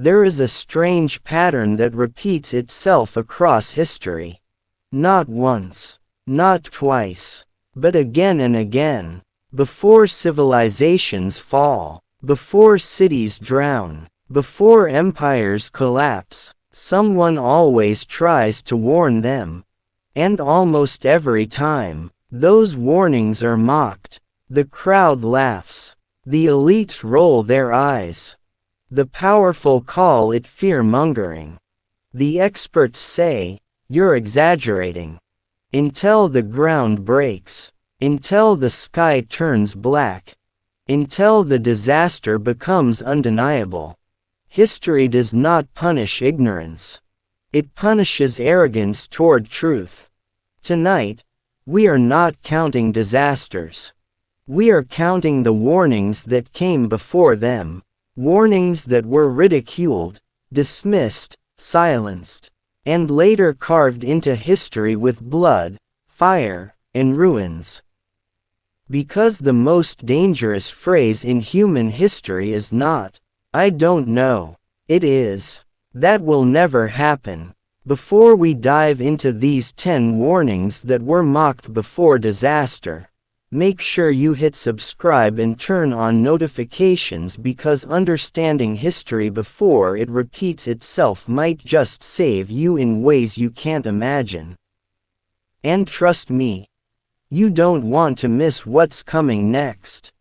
There is a strange pattern that repeats itself across history. Not once, not twice, but again and again. Before civilizations fall, before cities drown, before empires collapse, someone always tries to warn them. And almost every time, those warnings are mocked. The crowd laughs. The elites roll their eyes. The powerful call it fear-mongering. The experts say, "You're exaggerating." Until the ground breaks. Until the sky turns black. Until the disaster becomes undeniable. History does not punish ignorance. It punishes arrogance toward truth. Tonight, we are not counting disasters. We are counting the warnings that came before them. Warnings that were ridiculed, dismissed, silenced, and later carved into history with blood, fire, and ruins. Because the most dangerous phrase in human history is not, "I don't know." It is, "That will never happen." Before we dive into these 10 warnings that were mocked before disaster, make sure you hit subscribe and turn on notifications, because understanding history before it repeats itself might just save you in ways you can't imagine. And trust me, you don't want to miss what's coming next.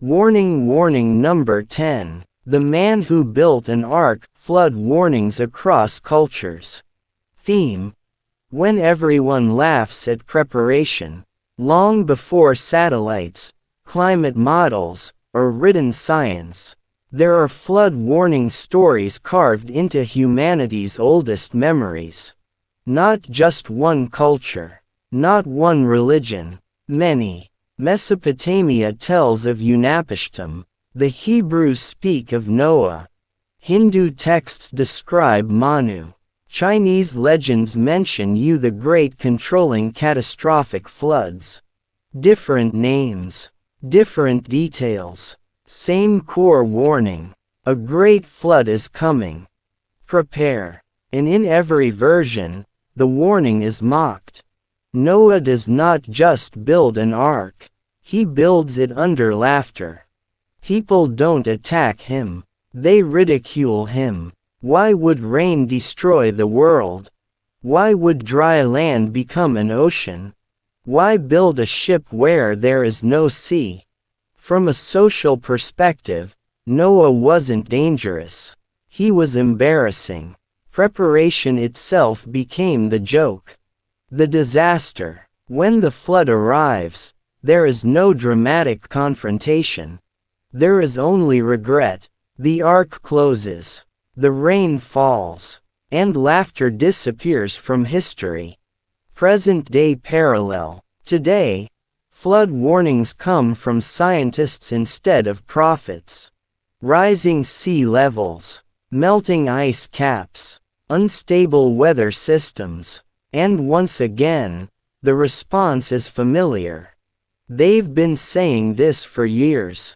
Warning number 10. The Man Who Built an Ark. Flood warnings across cultures. Theme: when everyone laughs at preparation, long before satellites, climate models, or written science, there are flood warning stories carved into humanity's oldest memories. Not just one culture, not one religion, many. Mesopotamia tells of Unapishtim, the Hebrews speak of Noah. Hindu texts describe Manu. Chinese legends mention Yu, the great controlling catastrophic floods. Different names, different details, same core warning: a great flood is coming. Prepare. And in every version, the warning is mocked. Noah does not just build an ark, he builds it under laughter. People don't attack him. They ridicule him. Why would rain destroy the world? Why would dry land become an ocean? Why build a ship where there is no sea? From a social perspective, Noah wasn't dangerous. He was embarrassing. Preparation itself became the joke. The disaster. When the flood arrives, there is no dramatic confrontation. There is only regret. The ark closes, the rain falls, and laughter disappears from history. Present-day parallel. Today, flood warnings come from scientists instead of prophets. Rising sea levels, melting ice caps, unstable weather systems, and once again, the response is familiar. They've been saying this for years.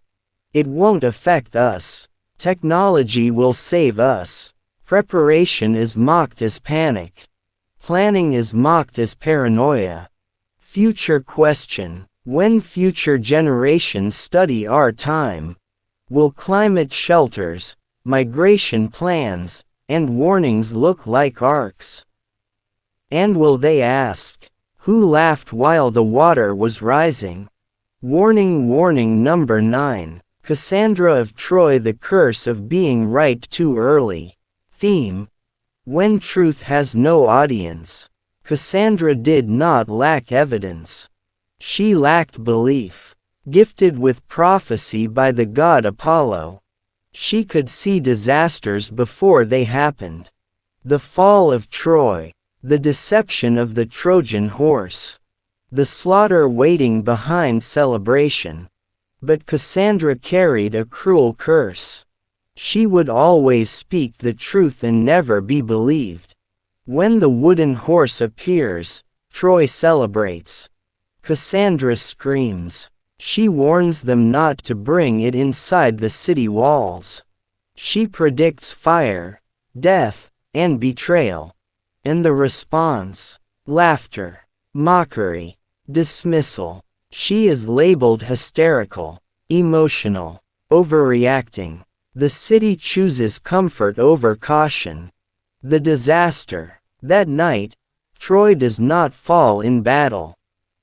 It won't affect us. Technology will save us. Preparation is mocked as panic. Planning is mocked as paranoia. Future question: when future generations study our time, will climate shelters, migration plans, and warnings look like arcs? And will they ask, who laughed while the water was rising? Warning number 9. Cassandra of Troy, the curse of being right too early. Theme: when truth has no audience. Cassandra did not lack evidence. She lacked belief. Gifted with prophecy by the god Apollo, she could see disasters before they happened. The fall of Troy, the deception of the Trojan horse, the slaughter waiting behind celebration. But Cassandra carried a cruel curse. She would always speak the truth and never be believed. When the wooden horse appears, Troy celebrates. Cassandra screams. She warns them not to bring it inside the city walls. She predicts fire, death, and betrayal. And the response? Laughter, mockery, dismissal. She is labeled hysterical, emotional, overreacting. The city chooses comfort over caution. The disaster. That night, Troy does not fall in battle.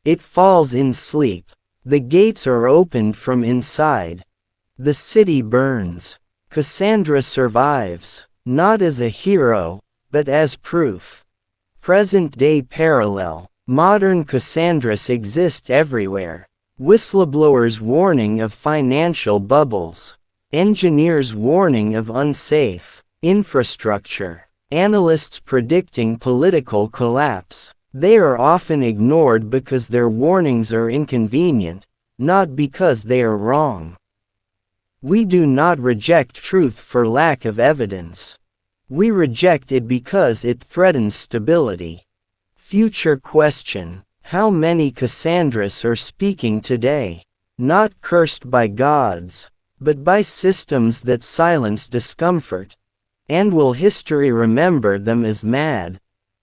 It falls in sleep. The gates are opened from inside. The city burns. Cassandra survives, not as a hero, but as proof. Present-day parallel. Modern Cassandras exist everywhere. Whistleblowers' warning of financial bubbles. Engineers' warning of unsafe infrastructure. Analysts predicting political collapse. They are often ignored because their warnings are inconvenient, not because they are wrong. We do not reject truth for lack of evidence. We reject it because it threatens stability. Future question: how many Cassandras are speaking today? Not cursed by gods, but by systems that silence discomfort. And will history remember them as mad?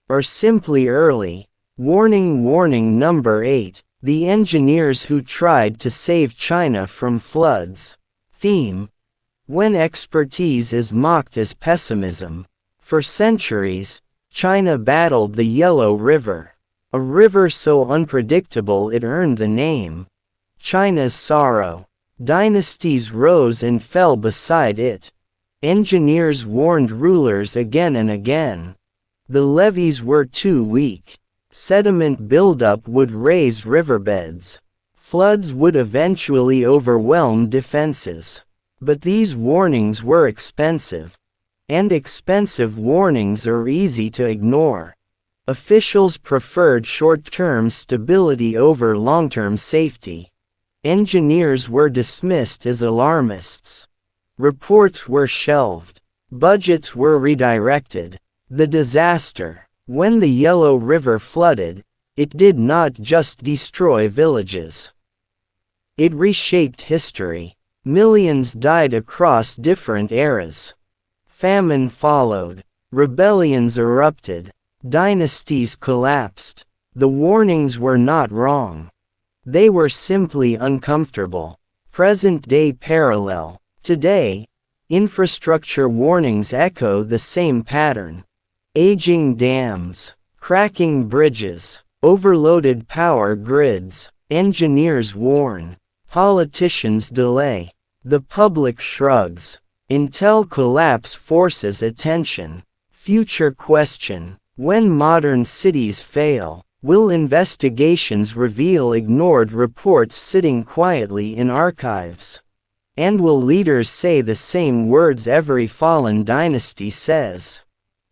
Or simply early? Warning, warning number 8. The engineers who tried to save China from floods. Theme: when expertise is mocked as pessimism. For centuries, China battled the Yellow River. A river so unpredictable it earned the name China's Sorrow. Dynasties rose and fell beside it. Engineers warned rulers again and again. The levees were too weak. Sediment buildup would raise riverbeds. Floods would eventually overwhelm defenses. But these warnings were expensive. And expensive warnings are easy to ignore. Officials preferred short-term stability over long-term safety. Engineers were dismissed as alarmists. Reports were shelved. Budgets were redirected. The disaster. When the Yellow River flooded, it did not just destroy villages. It reshaped history. Millions died across different eras. Famine followed. Rebellions erupted. Dynasties collapsed. The warnings were not wrong. They were simply uncomfortable. Present-day parallel. Today, infrastructure warnings echo the same pattern. Aging dams, cracking bridges, overloaded power grids. Engineers warn. Politicians delay. The public shrugs. Until collapse forces attention. Future question: when modern cities fail, will investigations reveal ignored reports sitting quietly in archives? And will leaders say the same words every fallen dynasty says?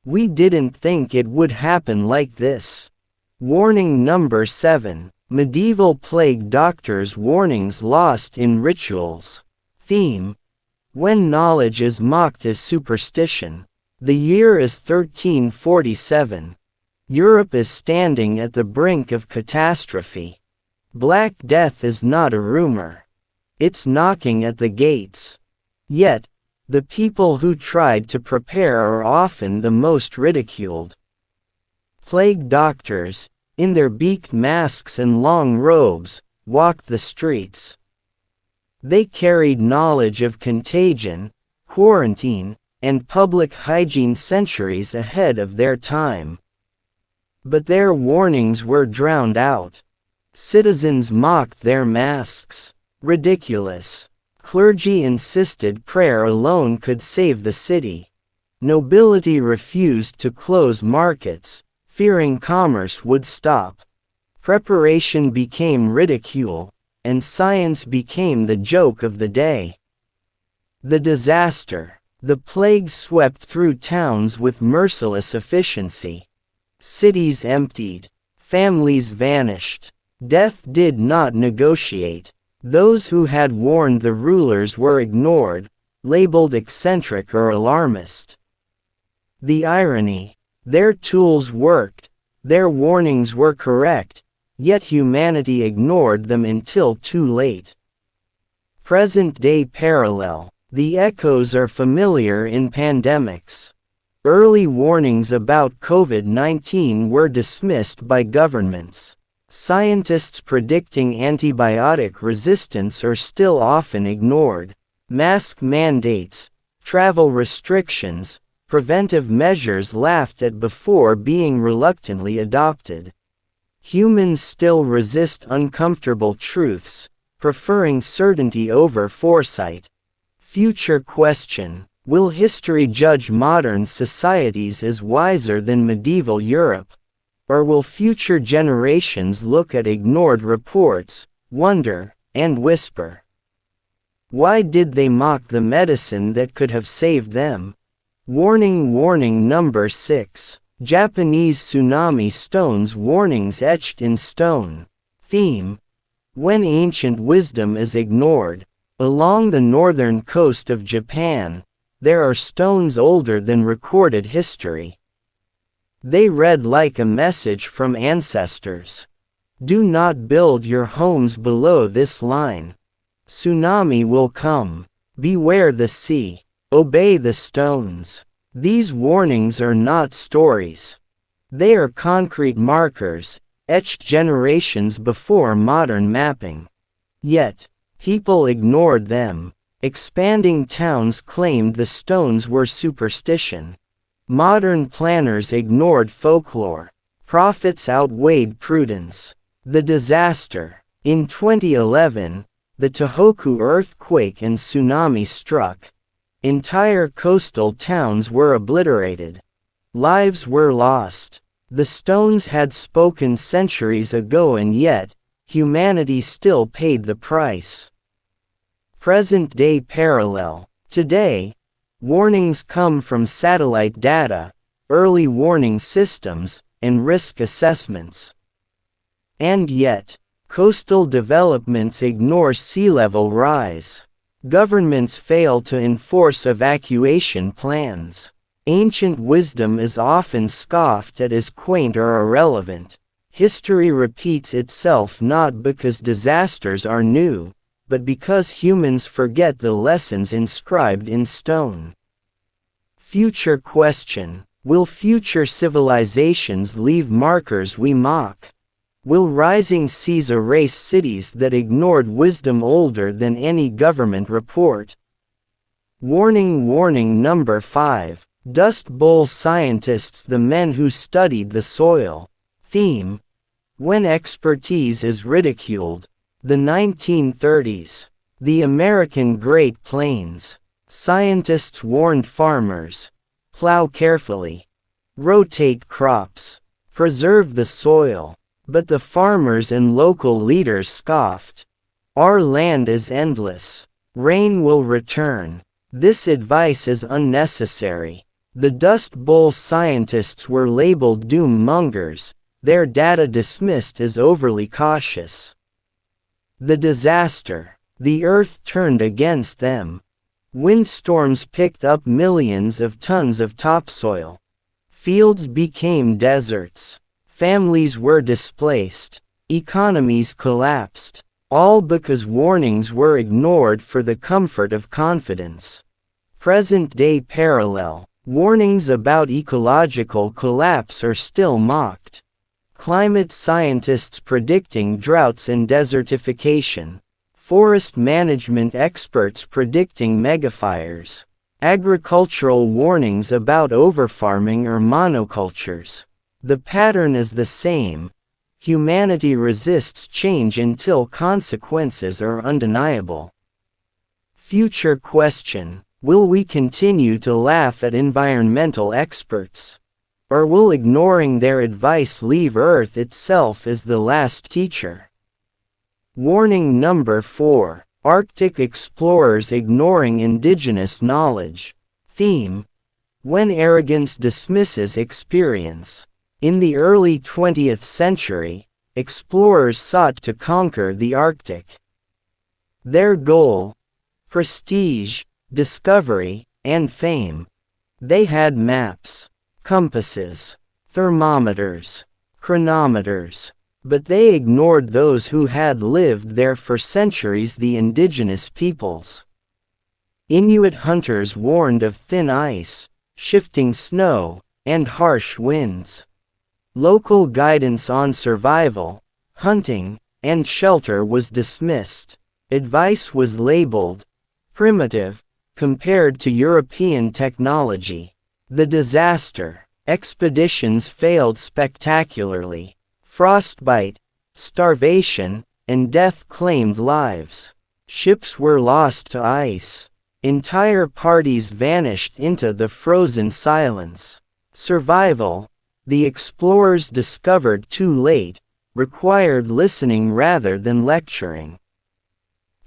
We didn't think it would happen like this. Warning number 7. Medieval plague doctors' warnings lost in rituals. Theme: when knowledge is mocked as superstition. The year is 1347. Europe is standing at the brink of catastrophe. Black Death is not a rumor. It's knocking at the gates. Yet, the people who tried to prepare are often the most ridiculed. Plague doctors, in their beaked masks and long robes, walked the streets. They carried knowledge of contagion, quarantine, and public hygiene centuries ahead of their time. But their warnings were drowned out. Citizens mocked their masks. Ridiculous. Clergy insisted prayer alone could save the city. Nobility refused to close markets, fearing commerce would stop. Preparation became ridicule, and science became the joke of the day. The disaster. The plague swept through towns with merciless efficiency. Cities emptied. Families vanished. Death did not negotiate. Those who had warned the rulers were ignored, labeled eccentric or alarmist. The irony. Their tools worked. Their warnings were correct, yet humanity ignored them until too late. Present-day parallel. The echoes are familiar in pandemics. Early warnings about COVID-19 were dismissed by governments. Scientists predicting antibiotic resistance are still often ignored. Mask mandates, travel restrictions, preventive measures laughed at before being reluctantly adopted. Humans still resist uncomfortable truths, preferring certainty over foresight. Future question: will history judge modern societies as wiser than medieval Europe? Or will future generations look at ignored reports, wonder, and whisper? Why did they mock the medicine that could have saved them? Warning, warning number 6. Japanese tsunami stones warnings etched in stone. Theme: when ancient wisdom is ignored. Along the northern coast of Japan, there are stones older than recorded history. They read like a message from ancestors. Do not build your homes below this line. Tsunami will come. Beware the sea. Obey the stones. These warnings are not stories. They are concrete markers, etched generations before modern mapping. Yet, people ignored them. Expanding towns claimed the stones were superstition. Modern planners ignored folklore. Profits outweighed prudence. The disaster. In 2011, the Tohoku earthquake and tsunami struck. Entire coastal towns were obliterated. Lives were lost. The stones had spoken centuries ago, and yet, humanity still paid the price. Present-day parallel. Today, warnings come from satellite data, early warning systems, and risk assessments. And yet, coastal developments ignore sea level rise. Governments fail to enforce evacuation plans. Ancient wisdom is often scoffed at as quaint or irrelevant. History repeats itself not because disasters are new, but because humans forget the lessons inscribed in stone. Future question: will future civilizations leave markers we mock? Will rising seas erase cities that ignored wisdom older than any government report? Warning, warning number 5. Dust Bowl scientists, the men who studied the soil. Theme: when expertise is ridiculed. The 1930s. The American Great Plains. Scientists warned farmers. Plow carefully. Rotate crops. Preserve the soil. But the farmers and local leaders scoffed. Our land is endless. Rain will return. This advice is unnecessary. The Dust Bowl scientists were labeled doom mongers, their data dismissed as overly cautious. The disaster. The earth turned against them. Windstorms picked up millions of tons of topsoil. Fields became deserts. Families were displaced. Economies collapsed. All because warnings were ignored for the comfort of confidence. Present-day parallel. Warnings about ecological collapse are still mocked. Climate scientists predicting droughts and desertification. Forest management experts predicting megafires. Agricultural warnings about overfarming or monocultures. The pattern is the same. Humanity resists change until consequences are undeniable. Future question: will we continue to laugh at environmental experts? Or will ignoring their advice leave Earth itself as the last teacher? Warning number 4. Arctic explorers ignoring indigenous knowledge. Theme: when arrogance dismisses experience. In the early 20th century, explorers sought to conquer the Arctic. Their goal: prestige, discovery, and fame. They had maps, compasses, thermometers, chronometers, but they ignored those who had lived there for centuries: the indigenous peoples. Inuit hunters warned of thin ice, shifting snow, and harsh winds. Local guidance on survival, hunting, and shelter was dismissed. Advice was labeled primitive compared to European technology. The disaster. Expeditions failed spectacularly. Frostbite, starvation, and death claimed lives. Ships were lost to ice. Entire parties vanished into the frozen silence. Survival, the explorers discovered too late, required listening rather than lecturing.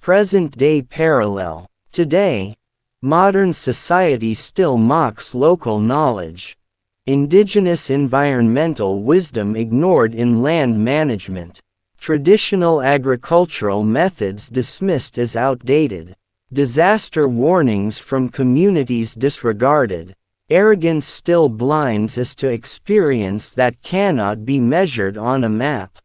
Present-day parallel. Today, modern society still mocks local knowledge. Indigenous environmental wisdom ignored in land management. Traditional agricultural methods dismissed as outdated. Disaster warnings from communities disregarded. Arrogance still blinds us to experience that cannot be measured on a map.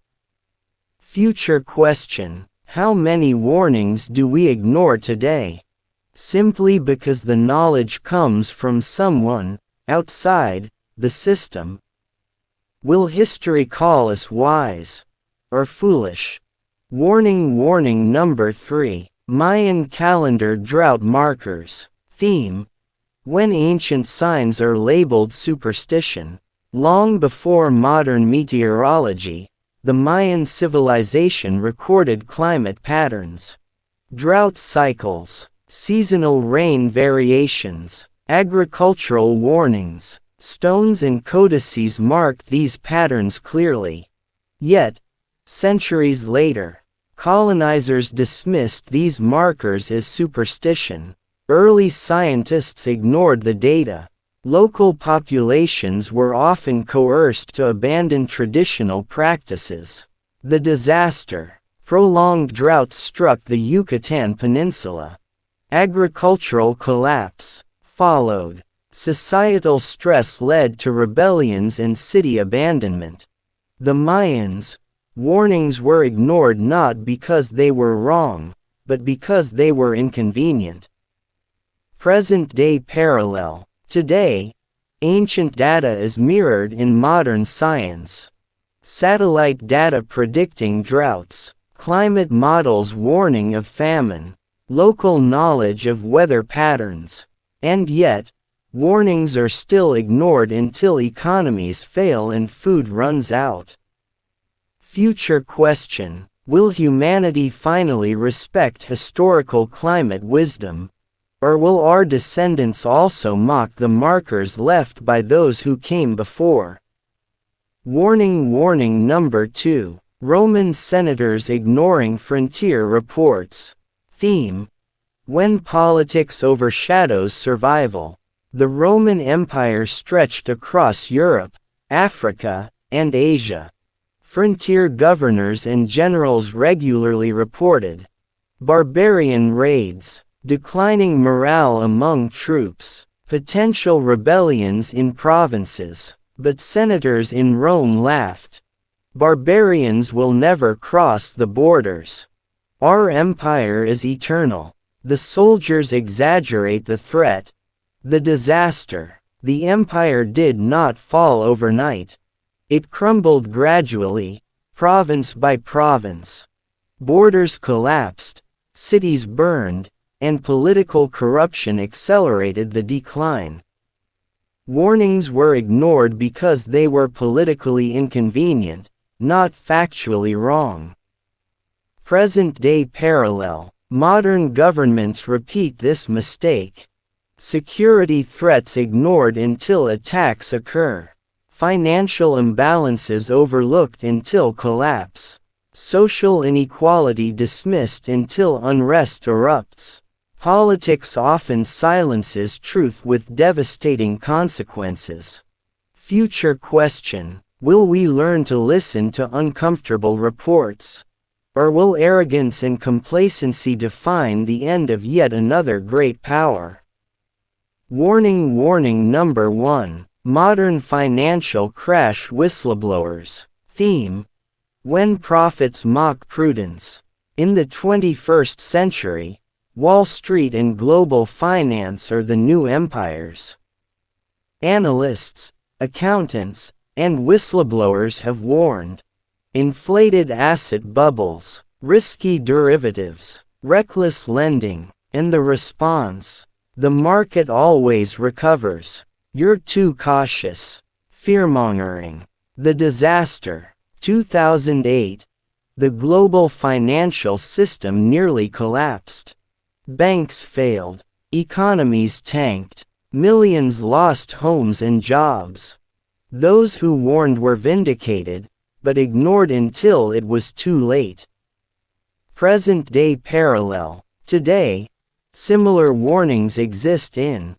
Future question: how many warnings do we ignore today? Simply because the knowledge comes from someone outside the system? Will history call us wise or foolish? Warning number 3. Mayan calendar drought markers. Theme: when ancient signs are labeled superstition. Long before modern meteorology, the Mayan civilization recorded climate patterns. Drought cycles, seasonal rain variations, agricultural warnings, stones and codices marked these patterns clearly. Yet, centuries later, colonizers dismissed these markers as superstition. Early scientists ignored the data. Local populations were often coerced to abandon traditional practices. The disaster. Prolonged droughts struck the Yucatan Peninsula. Agricultural collapse followed. Societal stress led to rebellions and city abandonment. The Mayans' warnings were ignored not because they were wrong, but because they were inconvenient. Present-day parallel. Today, ancient data is mirrored in modern science. Satellite data predicting droughts, climate models warning of famine, local knowledge of weather patterns. And yet, warnings are still ignored until economies fail and food runs out. Future question: will humanity finally respect historical climate wisdom? Or will our descendants also mock the markers left by those who came before? Warning number 2. Roman senators ignoring frontier reports. Theme: when politics overshadows survival. The Roman Empire stretched across Europe, Africa, and Asia. Frontier governors and generals regularly reported barbarian raids, declining morale among troops, potential rebellions in provinces. But senators in Rome laughed. Barbarians will never cross the borders. Our empire is eternal. The soldiers exaggerate the threat. The disaster. The empire did not fall overnight. It crumbled gradually, province by province. Borders collapsed, cities burned, and political corruption accelerated the decline. Warnings were ignored because they were politically inconvenient, not factually wrong. Present-day parallel. Modern governments repeat this mistake. Security threats ignored until attacks occur. Financial imbalances overlooked until collapse. Social inequality dismissed until unrest erupts. Politics often silences truth with devastating consequences. Future question: will we learn to listen to uncomfortable reports? Or will arrogance and complacency define the end of yet another great power? Warning number 1. Modern financial crash whistleblowers. Theme: when prophets mock prudence. In the 21st century, Wall Street and global finance are the new empires. Analysts, accountants, and whistleblowers have warned. Inflated asset bubbles, risky derivatives, reckless lending, and the response. The market always recovers. You're too cautious. Fearmongering. The disaster. 2008. The global financial system nearly collapsed. Banks failed. Economies tanked. Millions lost homes and jobs. Those who warned were vindicated, but ignored until it was too late. Present-day parallel. Today, similar warnings exist in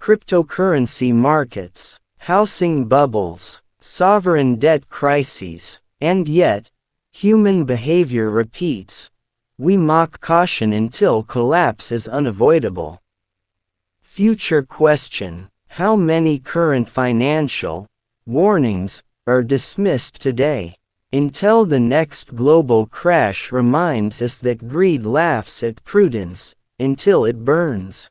cryptocurrency markets, housing bubbles, sovereign debt crises, and yet, human behavior repeats. We mock caution until collapse is unavoidable. Future question: how many current financial warnings are dismissed today, until the next global crash reminds us that greed laughs at prudence, until it burns?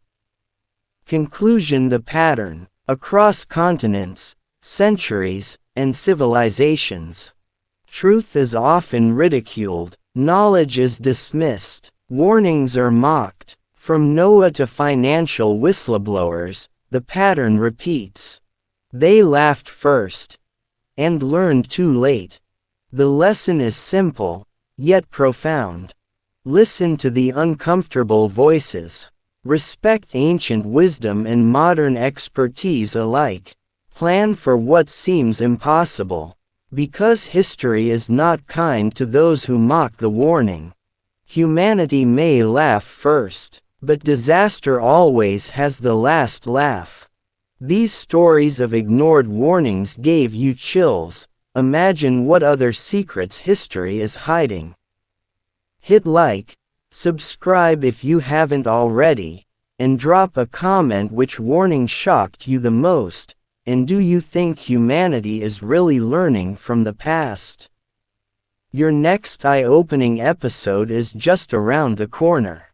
Conclusion: the pattern, across continents, centuries, and civilizations. Truth is often ridiculed, knowledge is dismissed, warnings are mocked. From Noah to financial whistleblowers, the pattern repeats. They laughed first, and learned too late. The lesson is simple, yet profound. Listen to the uncomfortable voices. Respect ancient wisdom and modern expertise alike. Plan for what seems impossible. Because history is not kind to those who mock the warning. Humanity may laugh first, but disaster always has the last laugh. These stories of ignored warnings gave you chills. Imagine what other secrets history is hiding. Hit like, subscribe if you haven't already, and drop a comment which warning shocked you the most, and do you think humanity is really learning from the past? Your next eye-opening episode is just around the corner.